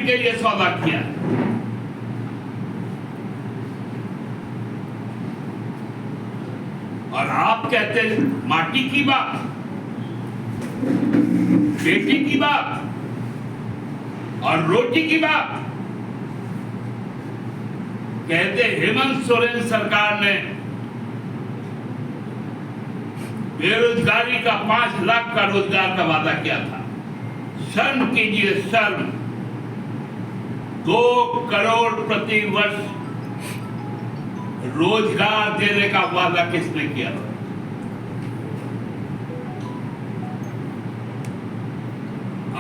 Land के लिए सौदा किया। और आप कहते हैं माटी की बात, बेटी की बात और रोटी की बात। कहते हेमंत सोरेन सरकार ने बेरोजगारी का 5 लाख का रोजगार का वादा किया था। शर्म कीजिए, शर्म। 2 करोड़ प्रति वर्ष रोजगार देने का वादा किसने किया था?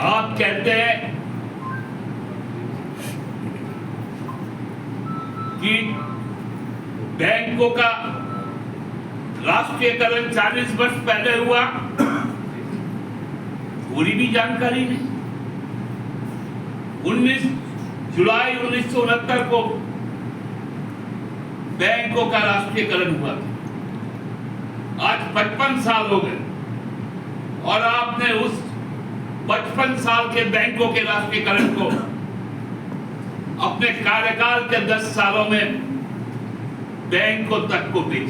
आप कहते हैं कि बैंकों का राष्ट्रीयकरण 40 वर्ष पहले हुआ, पूरी भी जानकारी नहीं। 19 जुलाई 1969 को बैंकों का राष्ट्रीयकरण हुआ था। आज 55 साल हो गए और आपने उस 55 साल के बैंकों के राष्ट्रीयकरण को अपने कार्यकाल के 10 सालों में बैंकों तक को बेच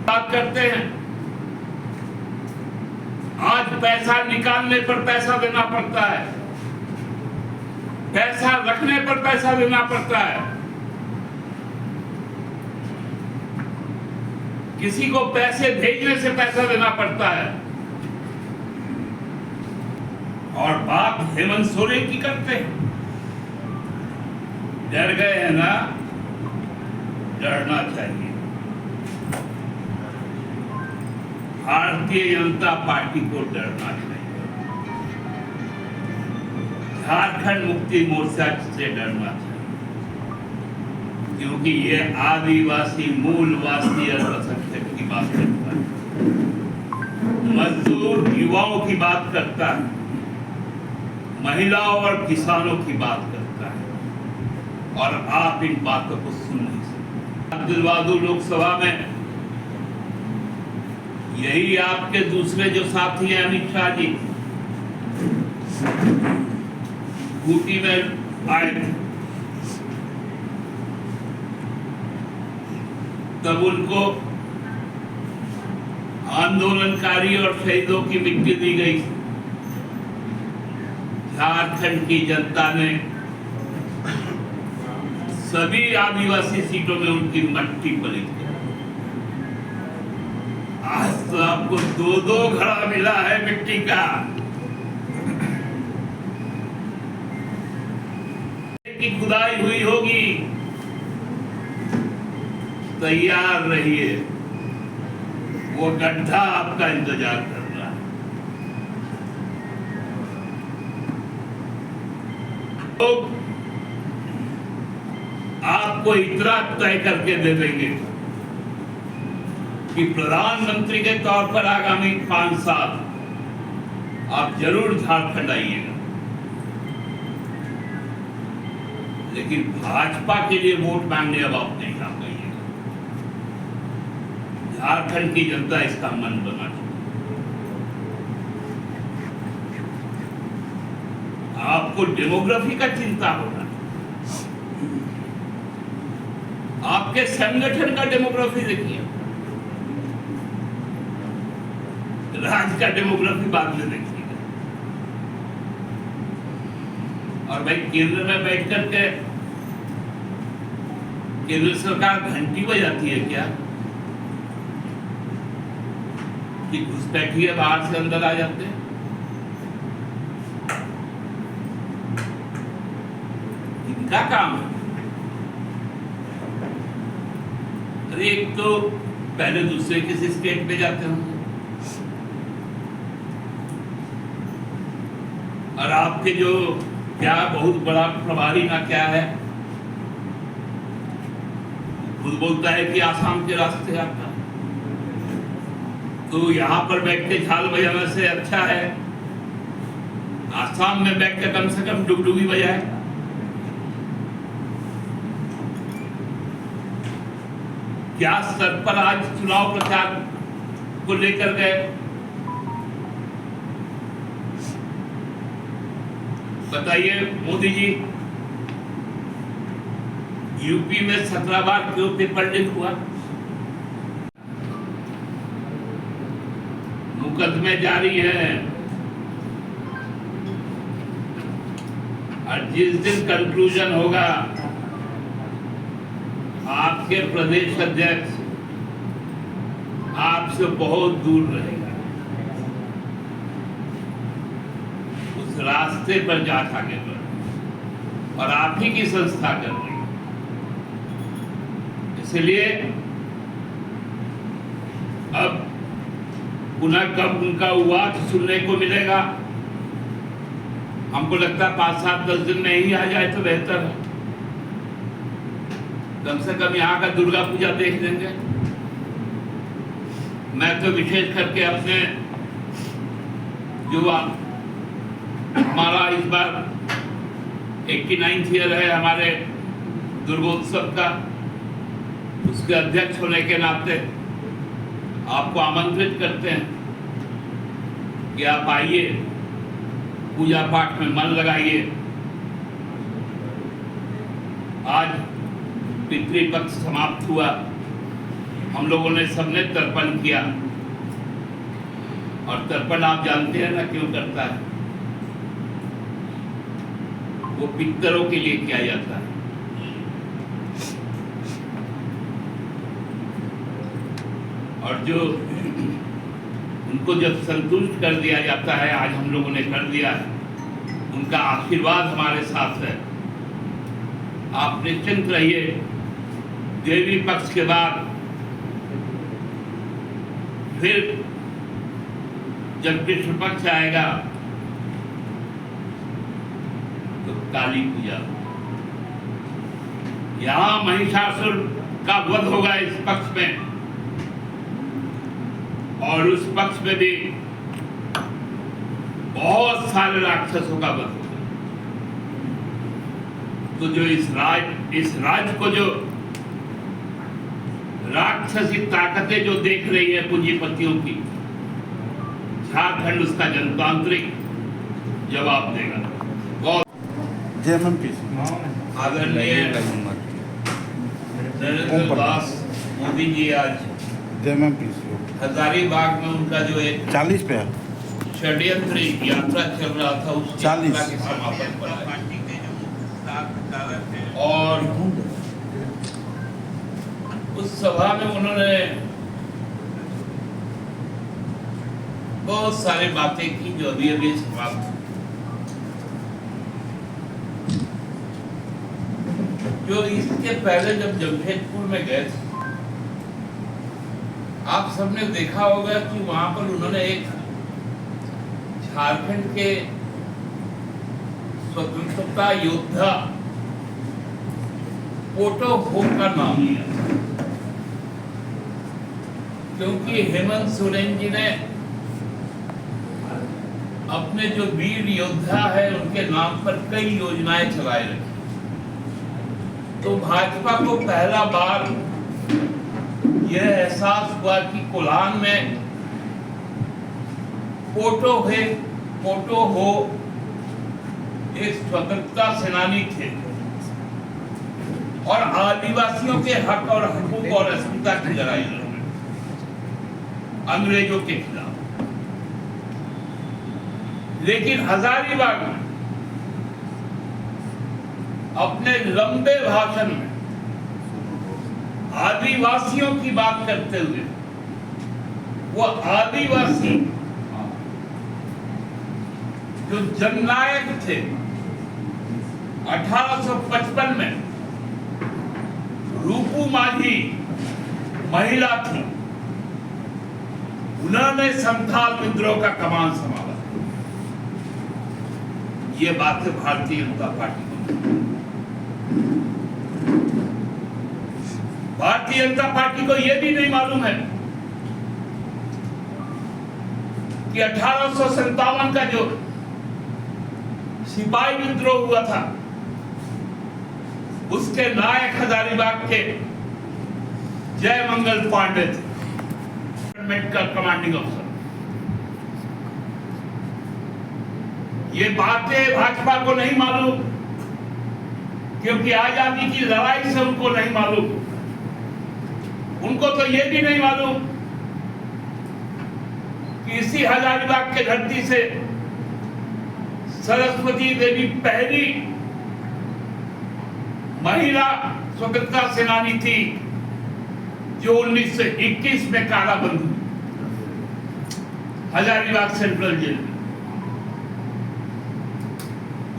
बात करते हैं। आज पैसा निकालने पर पैसा देना पड़ता है, पैसा रखने पर पैसा देना पड़ता है। किसी को पैसे भेजने से पैसा देना पड़ता है। और बात हेमंत सोरेन की करते हैं। डर गए हैं ना? डरना चाहिए। भारतीय जनता पार्टी को डरना चाहिए। झारखंड मुक्ति मोर्चा से डरना चाहिए, क्योंकि ये आदिवासी मूलवासी अल्पसंख्यक की बात करता है, मजदूर युवाओं की बात करता है, महिलाओं और किसानों की बात करता है। और आप इन बातों को सुन नहीं सकते। अब्दुल बहादुर लोकसभा में यही आपके दूसरे जो साथी हैं अमित शाह जी ऊटी में आए थे, तब उनको आंदोलनकारी और शहीदों की मिट्टी दी गई। झारखंड की जनता ने सभी आदिवासी सीटों में उनकी मट्टी पलट दी। आज तो आपको 2-2 घड़ा मिला है मिट्टी का। की खुदाई हुई होगी, तैयार रहिए, वो गड्ढा आपका इंतजार कर रहा है। तो आपको इतना तय करके दे देंगे कि प्रधानमंत्री के तौर पर आगामी 5 साल आप जरूर झारखंड आइएगा, लेकिन भाजपा के लिए वोट मांगने अब आप नहीं आ पाइएगा। झारखंड की जनता इसका मन बना चुकी। आपको डेमोग्राफी का चिंता होगा, आपके संगठन का डेमोग्राफी देखिए, राज्य का डेमोग्राफी बाद में देखिएगा। और भाई केंद्र में बैठ करके केंद्र सरकार घंटी बजाती है क्या कि घुसपैठिए बाहर से अंदर आ जाते हैं? इनका काम है। अरे एक तो पहले दूसरे किसी स्टेट पे जाते होंगे, और आपके जो क्या बहुत बड़ा प्रभारी ना क्या है, खुद बोलता है कि आसाम के रास्ते आता है। तो यहाँ पर बैठ के झाल बजाने से अच्छा है आसाम में बैठ के कम से कम डुगडुगी बजाए। क्या स्तर पर आज चुनाव प्रचार को लेकर गए? बताइए मोदी जी, यूपी में 17 बार क्यों पेपर लीक हुआ? मुकदमे जारी हैं और जिस दिन कंक्लूजन होगा आपके प्रदेश अध्यक्ष आपसे बहुत दूर रहेगा, उस रास्ते पर जात आगे बढ़ और आप ही की संस्था कर रही है। इसलिए अब पुनः कब उनका वाद सुनने को मिलेगा? हमको लगता है 5-7-10 दिन में ही आ जाए तो बेहतर है। कम से कम यहाँ का दुर्गा पूजा देख लेंगे। मैं तो विशेष करके अपने जो हमारा इस बार 89th ईयर है हमारे दुर्गोत्सव का, उसके अध्यक्ष होने के नाते आपको आमंत्रित करते हैं कि आप आइए, पूजा पाठ में मन लगाइए। आज पितृपक्ष समाप्त हुआ, हम लोगों ने सबने तर्पण किया और तर्पण आप जानते हैं ना क्यों करता है? वो पितरों के लिए किया जाता है। और जो उनको जब संतुष्ट कर दिया जाता है, आज हम लोगों ने कर दिया है, उनका आशीर्वाद हमारे साथ है। आप निश्चिंत रहिए, देवी पक्ष के बाद फिर जब कृष्ण पक्ष आएगा तो काली पूजा, यहां महिषासुर का वध होगा इस पक्ष में, और उस पक्ष में भी बहुत सारे राक्षसों का वध होगा। तो जो इस राज को जो राक्षसी ताकतें जो देख रही है पूंजीपतियों की, झारखंड उसका जनतांत्रिक जवाब देगा। आदरणीय नरेंद्र दास मोदी जी आज हजारीबाग में उनका जो एक 40 पे षड्यंत्र यात्रा चल रहा था, उस 40 यात्रा के समापन पर और उस सभा में उन्होंने बहुत सारी बातें की जो अभी अभी समाप्त। जो इसके पहले जब जमशेदपुर में गए थे, आप सबने देखा होगा कि वहां पर उन्होंने एक झारखंड के स्वतंत्रता योद्धा पोटो हो का नाम लिया, क्योंकि हेमंत सोरेन जी ने अपने जो वीर योद्धा है उनके नाम पर कई योजनाएं चलाए रखी। तो भाजपा को पहला बार यह एहसास हुआ कि कोल्हान में पोटो हो एक स्वतंत्रता सेनानी थे और आदिवासियों के हक और हकूक और अस्मिता की लड़ाई लड़े अंग्रेजों के खिलाफ। लेकिन हजारीबाग में अपने लंबे भाषण में आदिवासियों की बात करते हुए वो आदिवासी जो जननायक थे 1855 में रूपू माझी महिला थी, उन्होंने संथाल विद्रोह का कमान संभाला। ये बात है भारतीय जनता पार्टी को। भारतीय जनता पार्टी को यह भी नहीं मालूम है कि 1857 का जो सिपाही विद्रोह हुआ था उसके नायक हजारीबाग के जयमंगल पांडे थे, कमांडिंग अफसर। ये बातें भाजपा को नहीं मालूम क्योंकि आजादी की लड़ाई से उनको नहीं मालूम। उनको तो ये भी नहीं मालूम कि इसी हजारीबाग के धरती से सरस्वती देवी पहली महिला स्वतंत्रता सेनानी थी जो 1921 में काराबंद हुई हजारीबाग सेंट्रल जेल में।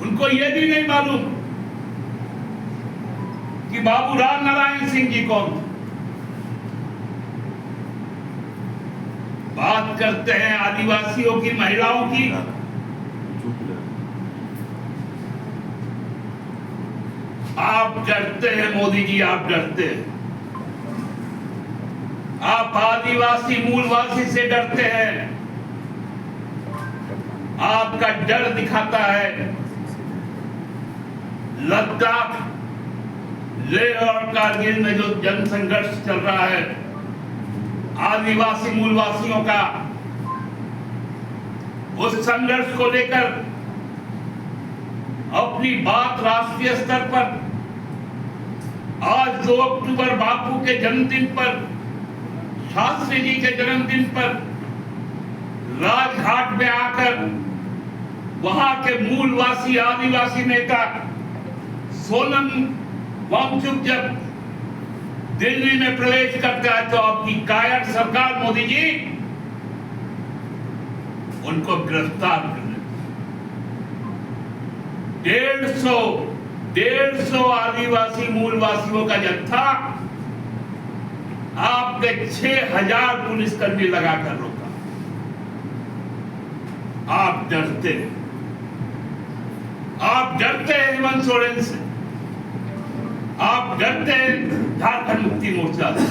उनको यह भी नहीं मालूम कि बाबू राम नारायण सिंह जी कौन थे। बात करते हैं आदिवासियों की, महिलाओं की। आप डरते हैं मोदी जी, आप डरते हैं। आप आदिवासी मूलवासी से डरते हैं। आपका डर दिखाता है लद्दाख, लेह और कारगिल में जो जन संघर्ष चल रहा है आदिवासी मूलवासियों का, उस संघर्ष को लेकर अपनी बात राष्ट्रीय स्तर पर आज 2 अक्टूबर बापू के जन्मदिन पर, शास्त्री जी के जन्मदिन पर राजघाट में आकर वहां के मूलवासी आदिवासी नेता सोनम वांगचुक जब दिल्ली में प्रवेश करता है तो आपकी कायर सरकार मोदी जी उनको गिरफ्तार कर लेती। 150 आदिवासी मूलवासियों का जत्था आपने 6000 पुलिसकर्मी लगाकर रोका। आप डरते हैं, आप डरते हैं हेमंत सोरेन से, आप डरते हैं झारखंड मुक्ति मोर्चा से।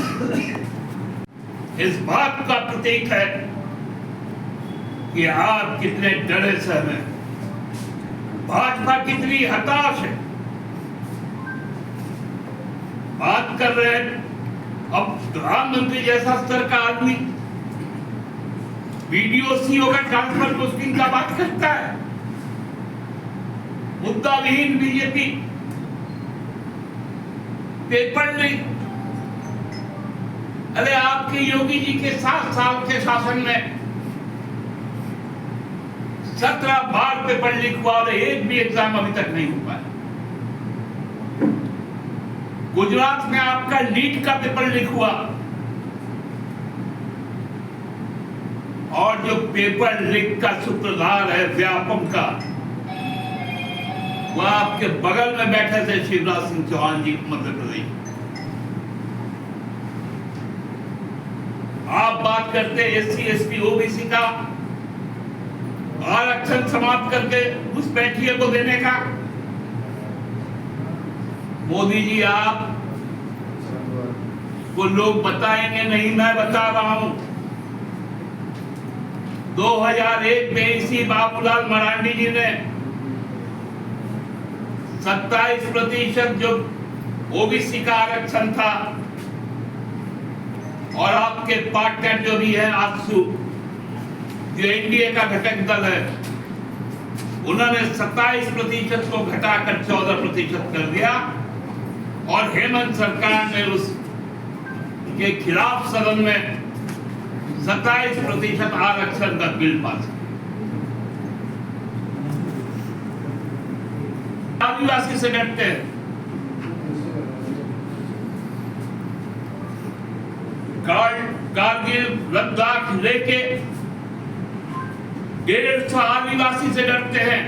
इस बात का प्रतीक है कि आप कितने डरे सहमे, भाजपा कितनी हताश है। बात कर रहे हैं अब प्रधानमंत्री जैसा स्तर का आदमी वीडियो सीओ का ट्रांसफर पोस्टिंग का बात करता है। मुद्दा विहीन बीजेपी, पेपर लीक। अरे आपके योगी जी के 7 साल के शासन में 17 बार पेपर लीक हुआ और एक भी एग्जाम अभी तक नहीं हो पाया। गुजरात में आपका नीट का पेपर लीक हुआ और जो पेपर लीक का सूत्रधार है व्यापम का, वह आपके बगल में बैठे थे शिवराज सिंह चौहान जी मध्य प्रदेश। आप बात करते एससी एसटी ओबीसी का आरक्षण समाप्त करके उस बैठिए को देने का। मोदी जी आप को लोग बताएंगे नहीं, मैं बता रहा हूं। 2001 में इसी बाबूलाल मरांडी जी ने 27% जो ओबीसी का आरक्षण था और आपके पार्टनर जो भी है आजसू जो एनडीए का घटक दल है, उन्होंने 27% को घटाकर 14% कर दिया और हेमंत सरकार ने उस के खिलाफ सदन में 27% आरक्षण का बिल पास किया। आदिवासी से डरते हैं। कारगिल लद्दाख लेके 150 आदिवासी से डरते हैं।